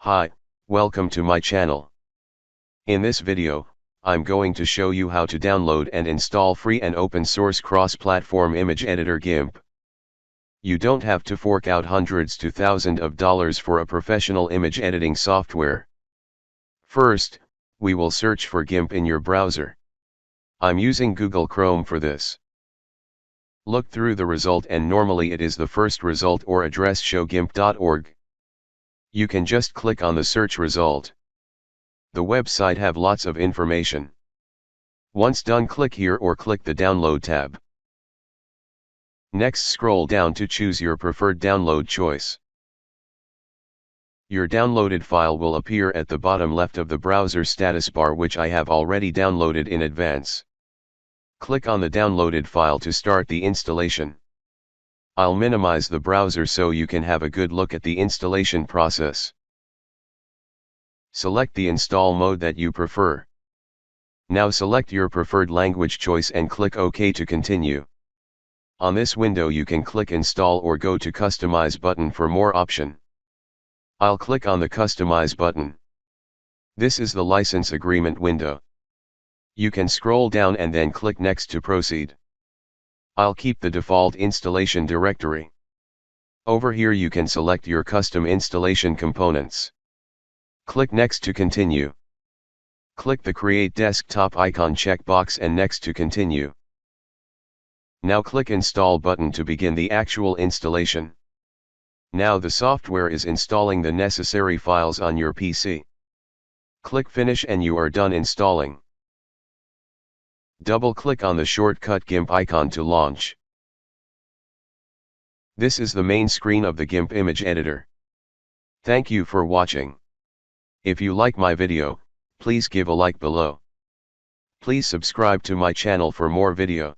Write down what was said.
Hi, welcome to my channel. In this video, I'm going to show you how to download and install free and open source cross-platform image editor GIMP. You don't have to fork out hundreds to thousands of dollars for a professional image editing software. First, we will search for GIMP in your browser. I'm using Google Chrome for this. Look through the result and normally it is the first result or address show gimp.org. You can just click on the search result. The website have lots of information. Once done, click here or click the download tab. Next, scroll down to choose your preferred download choice. Your downloaded file will appear at the bottom left of the browser status bar, which I have already downloaded in advance. Click on the downloaded file to start the installation. I'll minimize the browser so you can have a good look at the installation process. Select the install mode that you prefer. Now select your preferred language choice and click OK to continue. On this window you can click Install or go to Customize button for more option. I'll click on the Customize button. This is the license agreement window. You can scroll down and then click Next to proceed. I'll keep the default installation directory. Over here you can select your custom installation components. Click Next to continue. Click the Create Desktop icon checkbox and Next to continue. Now click Install button to begin the actual installation. Now the software is installing the necessary files on your PC. Click Finish and you are done installing. Double-click on the shortcut GIMP icon to launch. This is the main screen of the GIMP image editor. Thank you for watching. If you like my video, please give a like below. Please subscribe to my channel for more video.